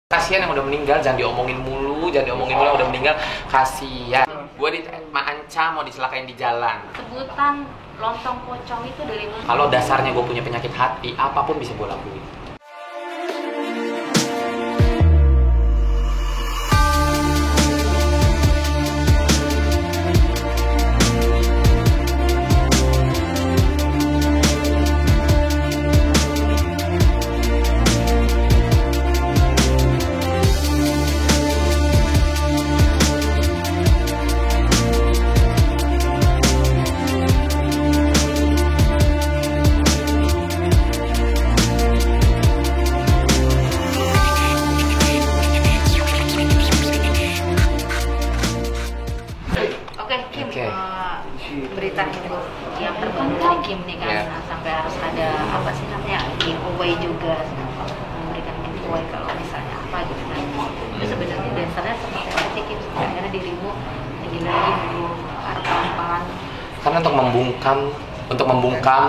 Kasihan yang udah meninggal, jangan diomongin mulu yang udah meninggal. Kasihan. Gue ancam mau dicelakain di jalan. Sebutan lontong pocong itu dari mana? Kalau dasarnya gue punya penyakit hati, apapun bisa gue lakuin. Berita yang terbaru dari Kim nih kan, sampai harus ada apa sih namanya giveaway juga, memberikan giveaway kalau misalnya apa gitu kan. Itu sebenarnya dasarnya seperti apa sih Kim? Akhirnya dirimu lagi harapan. Karena untuk membungkam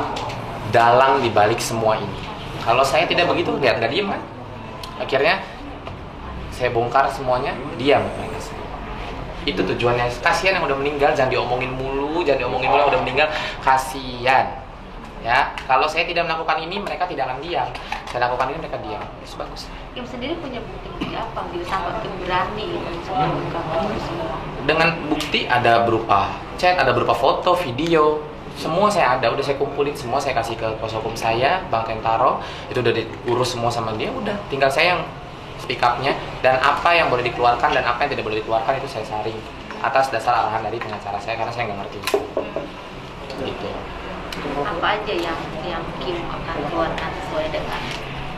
dalang dibalik semua ini. Kalau saya tidak begitu, lihat nggak diem kan? Akhirnya saya bongkar semuanya, diam. Itu tujuannya. Kasihan yang udah meninggal, jangan diomongin mulu yang udah meninggal. Kasihan. Ya, kalau saya tidak melakukan ini, mereka tidak akan diam. Saya lakukan ini, mereka diam. Itu bagus. Kim sendiri punya bukti apa gitu sampai Kim berani gitu mengungkap itu semua? Dengan bukti ada berupa chat, ada berupa foto, video. Semua saya ada, udah saya kumpulin semua, saya kasih ke kuasa hukum saya, Bang Kentaro. Itu udah diurus semua sama dia, udah. Tinggal saya yang speak up-nya, dan apa yang boleh dikeluarkan dan apa yang tidak boleh dikeluarkan itu saya saring atas dasar arahan dari pengacara saya, karena saya nggak ngerti gitu. Apa aja yang Kim akan keluarkan sesuai dengan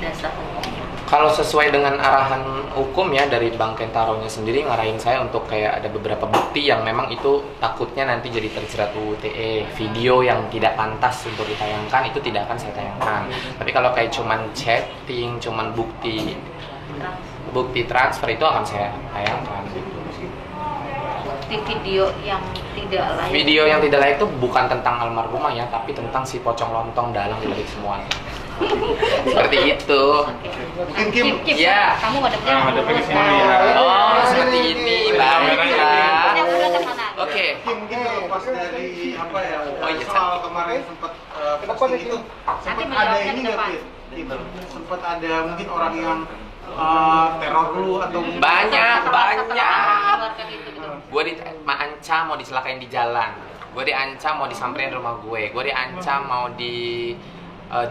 dasar hukumnya? Kalau sesuai dengan arahan hukum ya dari Bang Kentaro-nya sendiri ngarahin saya untuk kayak ada beberapa bukti yang memang itu takutnya nanti jadi terjerat UU ITE. Video yang tidak pantas untuk ditayangkan itu tidak akan saya tayangkan. Tapi kalau kayak cuman chatting, cuman bukti transfer itu akan saya tayangkan. Bukti video yang tidak layak. Video yang tidak layak itu bukan tentang almarhumah ya, tapi tentang si pocong lontong dalang di balik semua. Seperti itu. Kim, ya. Kamu ngadepnya Oh, seperti ini. Baiklah. Oke. Kim lepas dari apa ya? Oh iya. Soal kemarin sempat posting itu, sempat ada ini nggak Kim? Sempat ada mungkin orang yang teror lu atau banyak. Gue diancam mau dicelakain di jalan. Gue diancam mau disamperin rumah gue. Gue diancam mau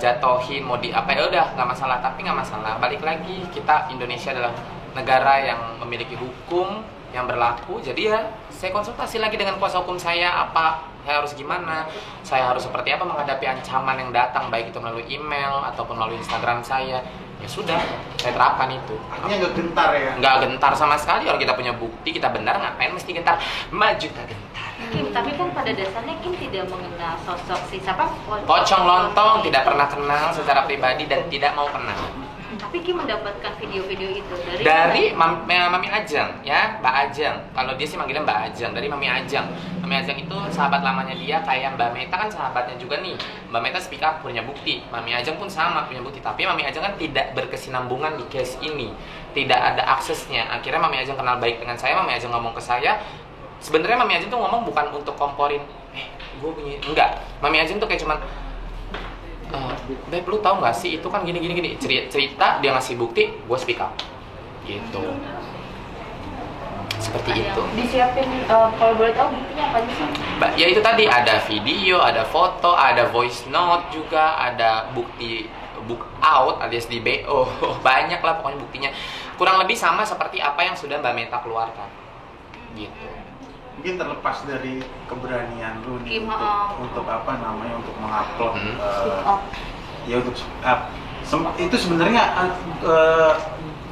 jatohin, mau di apa, ya udah nggak masalah. Tapi nggak masalah, balik lagi, kita Indonesia adalah negara yang memiliki hukum yang berlaku. Jadi ya saya konsultasi lagi dengan kuasa hukum saya, apa saya harus gimana, saya harus seperti apa menghadapi ancaman yang datang, baik itu melalui email ataupun melalui Instagram saya. Ya sudah, saya terapkan itu. Artinya nggak gentar ya? Nggak gentar sama sekali. Kalau kita punya bukti, kita benar, ngapain mesti gentar? Maju tak gentar. Kim, tapi kan pada dasarnya Kim tidak mengenal sosok si siapa? Pocong lontong, tidak pernah kenal secara pribadi dan tidak mau kenal. Tapi Kim mendapatkan video-video itu dari Mami Ajeng ya, Mbak Ajeng. Kalau dia sih manggilnya Mbak Ajeng, dari Mami Ajeng. Mami Ajeng itu sahabat lamanya dia, kayak Mbak Meta kan sahabatnya juga nih. Mbak Meta speak up punya bukti, Mami Ajeng pun sama punya bukti. Tapi Mami Ajeng kan tidak berkesinambungan di case ini, tidak ada aksesnya. Akhirnya Mami Ajeng kenal baik dengan saya, Mami Ajeng ngomong ke saya. Sebenarnya Mami Ajeng tuh ngomong bukan untuk komporin, gue punya, enggak. Mami Ajeng tuh kayak cuman, Beb, lu tahu nggak sih itu kan gini cerita, dia ngasih bukti, gue speak up gitu, seperti itu. Disiapin kalau boleh tahu buktinya apa sih? Ya itu tadi, ada video, ada foto, ada voice note juga, ada bukti book out alias di BO. Banyak lah pokoknya buktinya, kurang lebih sama seperti apa yang sudah Mbak Meta keluarkan gitu. Mungkin terlepas dari keberanian lu nih Kim, untuk apa namanya, untuk mengupload ya untuk itu sebenarnya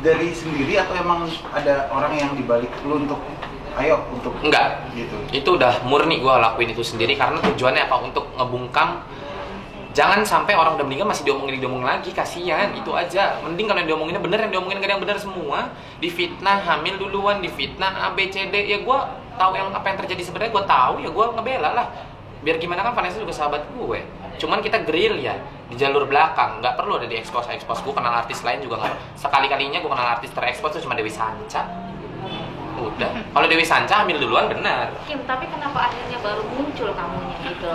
dari sendiri atau emang ada orang yang dibalik lu untuk ayo untuk enggak gitu? Itu udah murni gue lakuin itu sendiri, karena tujuannya apa? Untuk ngebungkam. Jangan sampai orang udah meninggal masih diomongin lagi, kasihan. Itu aja. Mending kalau yang diomonginnya bener, yang diomongin gak ada yang bener semua. Difitnah hamil duluan, difitnah A, B, C, D. Ya gue tahu yang apa yang terjadi sebenarnya, gue tahu, ya gue ngebela lah. Biar gimana kan Vanessa juga sahabat gue. Cuman kita grill ya di jalur belakang, nggak perlu ada di expose. Gue kenal artis lain juga nggak. Sekali-kalinya gue kenal artis terekspos tuh cuma Dewi Sanca. Udah, kalau Dewi Sanca hamil duluan benar. Kim, tapi kenapa akhirnya baru muncul kamunya gitu?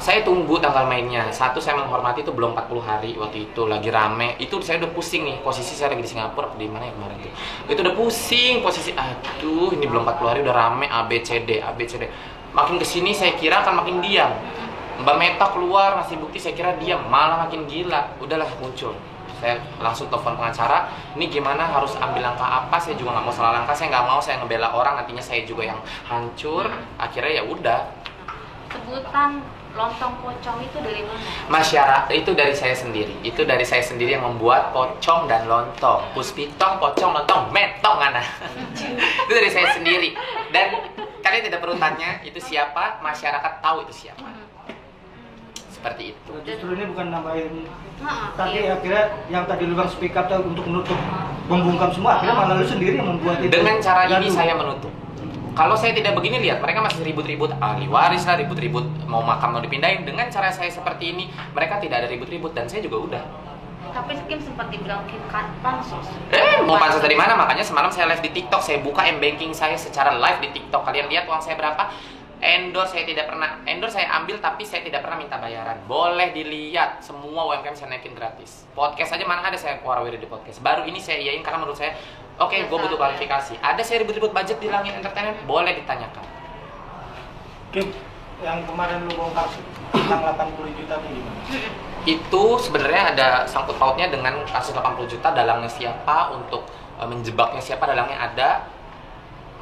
Saya tunggu tanggal mainnya. Satu, saya menghormati itu belum 40 hari waktu itu lagi rame. Itu saya udah pusing nih, posisi saya lagi di Singapura di mana ya kemarin tuh. Itu udah pusing posisi. Aduh, ini belum 40 hari udah rame ABCD. Makin kesini saya kira akan makin diam. Mbak Meta keluar ngasih bukti, saya kira diam, malah makin gila. Udahlah muncul. Saya langsung telepon pengacara, ini gimana, harus ambil langkah apa? Saya juga nggak mau salah langkah, saya nggak mau saya ngebela orang, nantinya saya juga yang hancur. Akhirnya ya udah. Sebutan lontong pocong itu dari mana? Masyarakat itu dari saya sendiri. Itu dari saya sendiri yang membuat pocong dan lontong. Puspitong, pocong, lontong, metong ana. Itu dari saya sendiri. Dan kalian tidak perlu tanya itu siapa, masyarakat tahu itu siapa. Seperti itu. Justru ini bukan nambahin tadi akhirnya yang tadi lu bang speak up untuk menutup, membungkam semua, akhirnya malah lu sendiri yang membuat itu. Dengan cara ini saya menutup. Kalau saya tidak begini, lihat mereka masih ribut-ribut ahli waris lah, ribut-ribut mau makam mau dipindahin. Dengan cara saya seperti ini, mereka tidak ada ribut-ribut dan saya juga udah. Tapi Kim sempat dibilang Kim kan pansos. Mau pansos dari mana? Makanya semalam saya live di TikTok, saya buka m-banking saya secara live di TikTok. Kalian lihat uang saya berapa? Endorse saya tidak pernah, endorse saya ambil tapi saya tidak pernah minta bayaran. Boleh dilihat, semua UMKM saya naikin gratis. Podcast aja mana ada saya warawiri di podcast. Baru ini saya iyain karena menurut saya, oke, gue butuh klarifikasi. Ada saya ribut-ribut budget di Langit Entertainment, boleh ditanyakan. Kim, yang kemarin lu bongkar tentang 80 juta itu gimana? Itu sebenarnya ada sangkut pautnya dengan kasus 80 juta, dalangnya siapa, untuk menjebaknya siapa, dalangnya ada.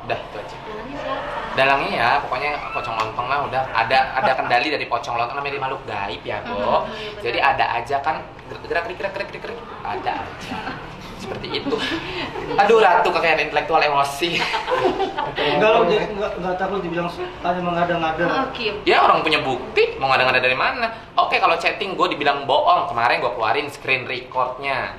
Udah itu aja. Dalangnya ya pokoknya pocong lontong lah, udah ada kendali dari pocong lontong, namanya makhluk gaib ya, Bo. Jadi ada aja kan gerak ada aja. Seperti itu. Aduh, Ratu kekayaan intelektual emosi. Enggak lo enggak takut dibilang hanya mengada-ngada. Ya orang punya bukti, mau ngada-ngada dari mana? Oke, kalau chatting gue dibilang bohong, kemarin gue keluarin screen recordnya.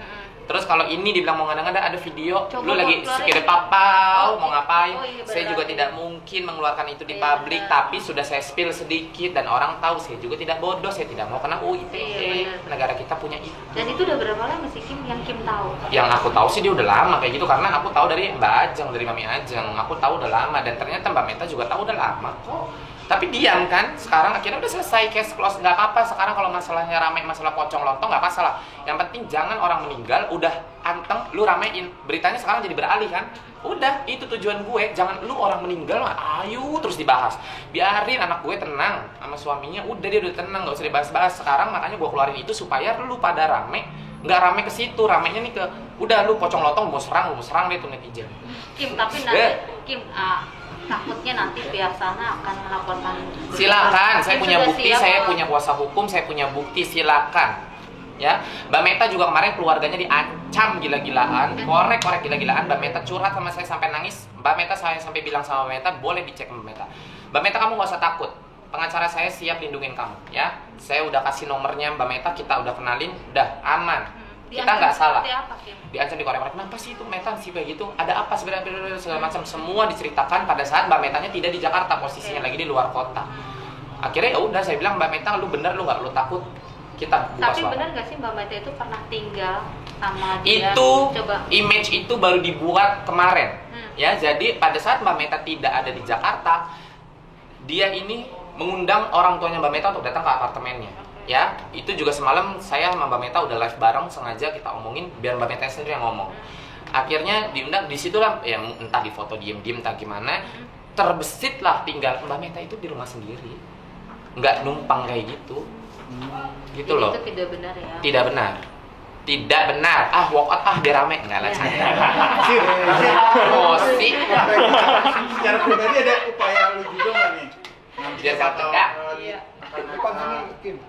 Terus kalau ini dibilang mau ngada-ngada, ada video. Lu lagi sekiranya papau, mau ngapain? Saya juga tidak mungkin mengeluarkan itu di publik, tapi sudah saya spill sedikit dan orang tahu saya juga tidak bodoh, saya tidak mau kena UITE. Negara kita punya itu. Dan itu udah berapa lama sih Kim yang Kim tahu? Yang aku tahu sih dia udah lama kayak gitu, karena aku tahu dari Mbak Ajeng, dari Mami Ajeng. Aku tahu udah lama dan ternyata Mbak Meta juga tahu udah lama kok. Tapi diam kan, sekarang akhirnya udah selesai, case close, nggak apa-apa. Sekarang kalau masalahnya rame, masalah pocong lontong nggak masalah. Yang penting jangan orang meninggal, udah anteng, lu ramein. Beritanya sekarang jadi beralih kan. Udah, itu tujuan gue, jangan lu orang meninggal, ayo terus dibahas. Biarin anak gue tenang sama suaminya, udah dia udah tenang, nggak usah dibahas-bahas. Sekarang makanya gue keluarin itu supaya lu pada rame, nggak rame ke situ, ramenya nih ke, udah lu pocong lontong mau serang deh tuh netizen. Kim, tapi nanti, Kim, takutnya nanti pihak sana akan melaporkan. Silakan, saya punya bukti, siap, saya punya kuasa hukum, saya punya bukti, silakan. Ya, Mbak Meta juga kemarin keluarganya diancam gila-gilaan, korek gila-gilaan. Mbak Meta curhat sama saya sampai nangis. Mbak Meta, saya sampai bilang sama Mbak Meta, boleh dicek Mbak Meta. Mbak Meta, kamu gak usah takut. Pengacara saya siap lindungin kamu, ya. Saya udah kasih nomornya Mbak Meta, kita udah kenalin, udah aman. Kita nggak salah. Diancam dikorek-korek. Kenapa sih itu Meta sih kayak gitu? Ada apa sebenarnya segala macam, semua diceritakan pada saat Mbak Metanya tidak di Jakarta, posisinya lagi di luar kota. Akhirnya ya udah saya bilang, Mbak Meta, lu bener, lu nggak, lu takut, kita buka Tapi suara. bener nggak sih Mbak Meta itu pernah tinggal sama dia? Itu coba. Image itu baru dibuat kemarin. Ya, jadi pada saat Mbak Meta tidak ada di Jakarta, dia ini mengundang orang tuanya Mbak Meta untuk datang ke apartemennya. Ya, itu juga semalam saya sama Mbak Meta udah live bareng, sengaja kita omongin biar Mbak Meta sendiri yang ngomong. Akhirnya diundang, disitulah ya entah di foto diem-diem entah gimana, terbesit lah tinggal Mbak Meta itu di rumah sendiri, nggak numpang kayak gitu. Gitu loh. Itu tidak benar ya? Tidak benar. Walk out dia rame, nggak lah canda. Emosi. Secara pribadi ada upaya lu juga nggak nih? Biar gak tegak. Iya.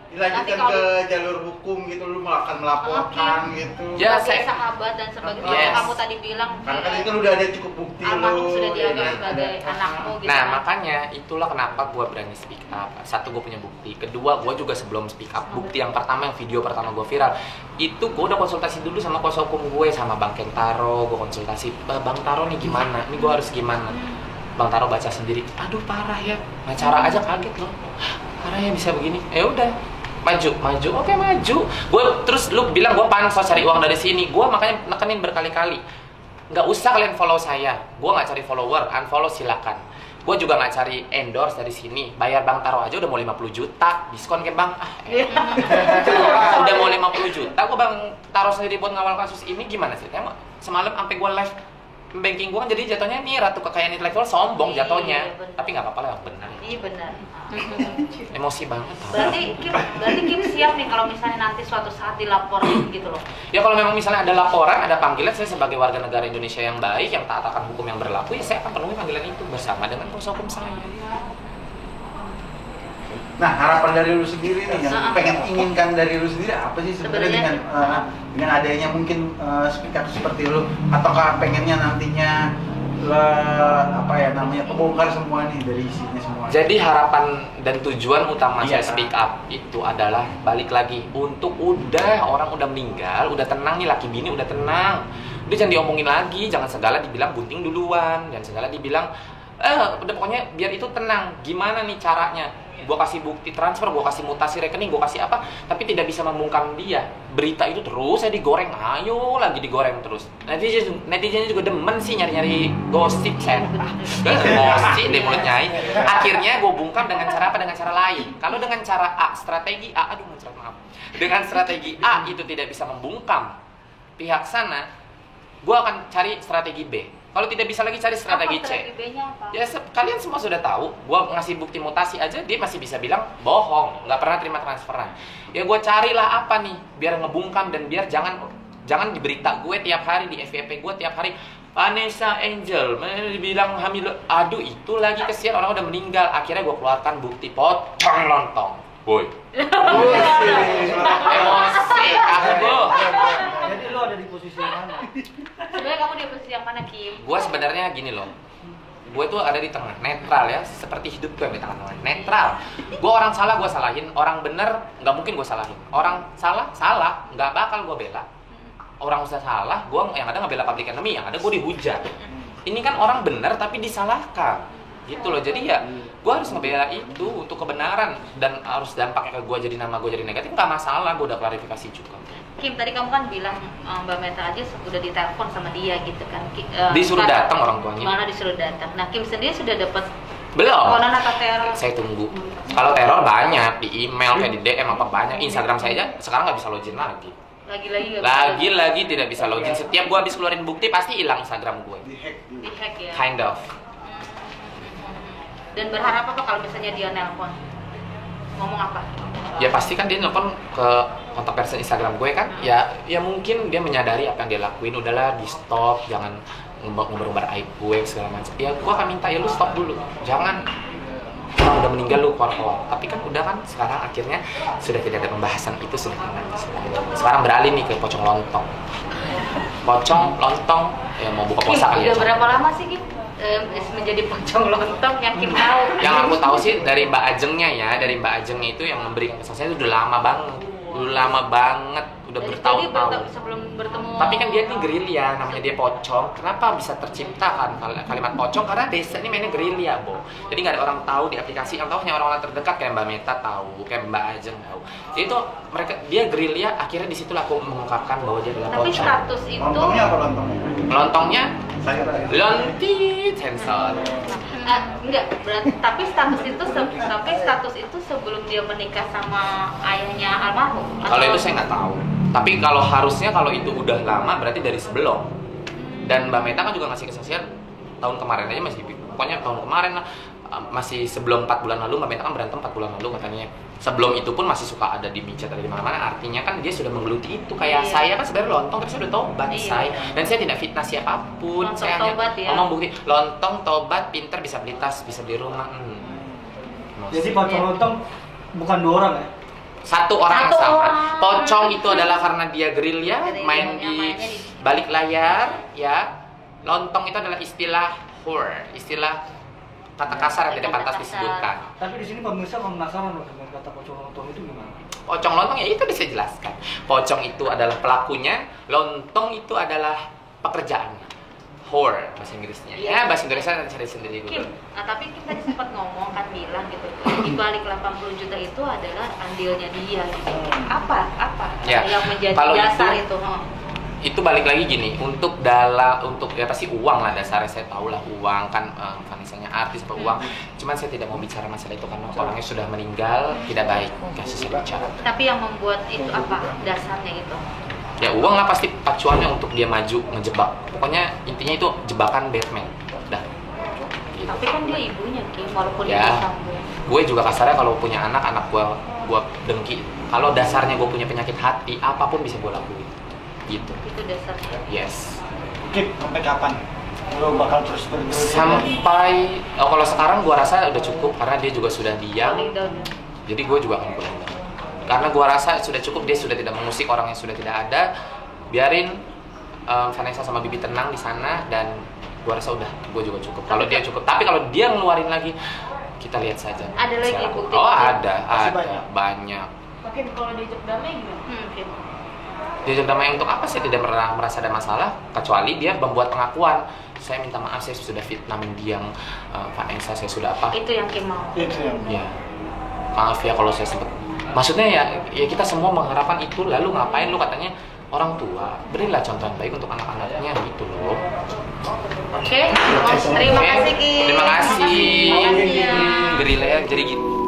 Dilanjutkan ke jalur hukum gitu, lu akan melaporkan gitu. Ya, sebagai saya sahabat dan sebagai Yes. kamu tadi bilang Karena kan itu kan udah ada cukup bukti almarhum lu. sudah dianggap ya. sebagai anakmu gitu. Nah, kan. makanya itulah kenapa gue berani speak up. Satu, gue punya bukti. Kedua, gue juga sebelum speak up, bukti yang pertama, yang video pertama gue viral, itu gue udah konsultasi dulu sama kuasa hukum gue, sama Bang Kentaro. Gue konsultasi, Bang Taro nih gimana? Ini gue harus gimana? Bang Taro baca sendiri, aduh parah ya. Acara aja kaget loh, parah ya bisa begini. Udah, maju, oke maju. Gue terus lu bilang gue pansos cari uang dari sini, gue makanya nekenin berkali-kali. Nggak usah kalian follow saya, gue nggak cari follower, unfollow silakan. Gue juga nggak cari endorse dari sini. Bayar Bang Taro aja udah mau 50 juta, diskon ke Bang. Udah mau 50 juta, gue Bang Taro sendiri buat ngawal kasus ini gimana sih? Semalam sampai gue live banking gue kan jadi jatuhnya nih ratu kekayaan intelektual sombong jatuhnya. Tapi nggak apa-apa lah, benar. Iya benar. Emosi banget. Berarti Kim siap nih kalau misalnya nanti suatu saat dilaporin gitu loh. Ya kalau memang misalnya ada laporan, ada panggilan, saya sebagai warga negara Indonesia yang baik, yang taat akan hukum yang berlaku, ya saya akan penuhi panggilan itu bersama dengan kuasa hukum saya. Nah, harapan dari lu sendiri nih yang inginkan dari lu sendiri apa sih sebenarnya dengan adanya mungkin speak up seperti lu, ataukah pengennya nantinya kebongkar semua nih dari isinya semua. Jadi harapan dan tujuan utama saya Iya. speak up itu adalah balik lagi untuk orang udah meninggal, udah tenang nih laki bini udah tenang. Udah jangan diomongin lagi, jangan segala dibilang bunting duluan, jangan segala dibilang udah pokoknya biar itu tenang. Gimana nih caranya? Gue kasih bukti transfer, gue kasih mutasi rekening, gue kasih apa, tapi tidak bisa membungkam dia. Berita itu terus saya digoreng, ayo lagi digoreng terus. Netizennya juga demen sih nyari-nyari gosip saya. Gosip deh mulut nyai. Akhirnya gue bungkam dengan cara apa? Dengan cara lain. Kalau dengan cara A, strategi A, maaf. Dengan strategi A itu tidak bisa membungkam pihak sana, gue akan cari strategi B. Kalau tidak bisa lagi cari strategi C. Ya kalian semua sudah tahu, gua ngasih bukti mutasi aja dia masih bisa bilang bohong, nggak pernah terima transferan. Ya gua carilah apa nih biar ngebungkam dan biar jangan di berita gue tiap hari, di FYP gue tiap hari Vanessa Angel dibilang hamil. Aduh itu lagi kesian orang udah meninggal. Akhirnya gua keluarkan bukti pocong lontong. Boy. Emosi aku. Jadi lo ada di posisi yang mana? Sebenarnya kamu di posisi yang mana, Kim? Gue sebenarnya gini loh, gue tuh ada di tengah, netral ya, seperti hidup gue di tengah-tengah, netral. Gue orang salah gue salahin, orang bener nggak mungkin gue salahin. Orang salah, nggak bakal gue bela. Orang udah salah, gue yang ada nggak bela public enemy, yang ada gue dihujat. Ini kan orang bener tapi disalahkan, gitu loh. Jadi ya, gue harus ngebela itu untuk kebenaran dan harus dampaknya ke gue jadi nama gue jadi negatif nggak masalah, gue udah klarifikasi juga. Kim, tadi kamu kan bilang Mbak Meta aja udah ditelepon sama dia gitu kan. Disuruh datang orang tuanya. Mana disuruh datang. Nah, Kim sendiri sudah dapat Belum. teleponan atau teror? Saya tunggu. Kalau teror banyak di email kayak di DM apa banyak. Instagram saya aja sekarang nggak bisa login lagi. Lagi-lagi tidak bisa login. Setiap gua habis keluarin bukti pasti hilang Instagram gue. Di-hack ya. Kind of. Dan berharap apa kalau misalnya dia nelpon? Ngomong apa? Ya pasti kan dia nelpon ke kontak person Instagram gue kan. Ya mungkin dia menyadari apa yang dia lakuin. Udahlah di stop, jangan ngumbar-ngumbar aib gue segala macam. Ya gue akan minta ya lu stop dulu. Jangan orang udah meninggal lu keluar. Tapi kan udah kan sekarang akhirnya sudah tidak ada pembahasan itu sudah tenang. Sekarang beralih nih ke pocong lontong. Pocong lontong ya mau buka puasa kali ya. Udah berapa lama sih Kim menjadi pocong lontong yang Kim tahu? Yang aku tahu sih dari Mbak Ajengnya ya, dari Mbak Ajengnya itu yang memberikan kesaksian itu udah lama banget, udah bertahun-tahun. Sebelum bertemu. Tapi kan dia ini gerilya, namanya dia pocong. Kenapa bisa terciptakan kalimat pocong? Karena desa ini mainnya gerilya, Bo. Jadi nggak ada orang tahu di aplikasi, yang tahu hanya orang-orang terdekat kayak Mbak Meta tahu, kayak Mbak Ajeng tahu. Jadi itu dia gerilya, akhirnya di situ aku mengungkapkan bahwa dia adalah Tapi pocong. status itu Lontongnya apa lontongnya? Lontongnya Sayur aja. lontit sensor. enggak, tapi status itu sebelum dia menikah sama ayahnya almarhum. Kalau itu saya nggak tahu. Tapi kalau harusnya kalau itu udah lama berarti dari sebelum. Dan Mbak Meta kan juga ngasih kesaksian tahun kemarin aja masih, pokoknya tahun kemarin lah, masih sebelum 4 bulan lalu Mbak Meta kan berantem 4 bulan lalu katanya. Sebelum itu pun masih suka ada di micet ada di mana-mana. Artinya kan dia sudah menggeluti itu. Kayak saya kan sebenarnya lontong tapi saya udah tobat saya. Dan saya tidak fitnah siapapun. Lontong saya hanya tobat ya. ngomong bukti. Lontong tobat, pinter, bisa beli tas, bisa beli rumah. Jadi pocong lontong bukan 2 orang ya? Satu orang yang Satu sama. orang. Pocong itu adalah karena dia gerilya, main di mainnya di balik layar, ya. Lontong itu adalah istilah istilah kata kasar yang tidak pantas disebutkan. Tapi di sini pemirsa penasaran loh dengan kata pocong lontong itu gimana? Pocong lontong ya itu bisa jelaskan. Pocong itu adalah pelakunya, lontong itu adalah pekerjaannya. whore bahasa Inggrisnya. Ya, bahasa Indonesia cari sendiri Kim, dulu. tapi Kim tadi sempat ngomong kan bilang gitu, di balik 80 juta itu adalah andilnya dia gitu. Apa Ya, yang menjadi kalau dasar itu- itu? Itu balik lagi gini, untuk ya pasti uang lah dasarnya, saya tahu lah uang kan, Vanessa-nya artis uang. Cuman saya tidak mau bicara masalah itu karena orangnya sudah meninggal, tidak baik kasus saya bicara. Tapi yang membuat itu apa dasarnya itu? Ya uang lah pasti pacuannya untuk dia maju ngejebak. Pokoknya intinya itu jebakan Batman. Dah. Gitu. Tapi kan dia ibunya Kim, walaupun Ya. dia disambung. Gue juga kasarnya kalau punya anak gue dengki. Kalau dasarnya gue punya penyakit hati, apapun bisa gue lakuin. Gitu. Itu dasarnya. Yes. Kip, sampai kapan lo bakal terus bergerak? Sampai kalau sekarang gue rasa udah cukup karena dia juga sudah diam. Paling down. Jadi gue juga akan pulang. Karena gue rasa sudah cukup, dia sudah tidak mengusik orang yang sudah tidak ada. Biarin Vanessa sama Bibi tenang di sana dan gue rasa udah, gue juga cukup. Kalau dia cukup, tapi kalau dia ngeluarin lagi, kita lihat saja. Ada lagi Saya bukti? lakukan. Oh ada Masih banyak. Oke, kalau diajak damai gimana? Kim. Diajak damai untuk apa? Saya tidak pernah merasa ada masalah, kecuali dia membuat pengakuan. Saya minta maaf, saya sudah fitnahin dia, Vanessa, saya sudah apa? Itu yang Kim mau. Itu yang Ya, maaf ya kalau saya sempat. Maksudnya ya kita semua mengharapkan itu, lalu ngapain lu katanya orang tua, berilah contoh yang baik untuk anak-anaknya gitu loh. Oke, terima kasih Kim. Terima kasih. Terima kasih ya. Berilah ya, jadi gitu.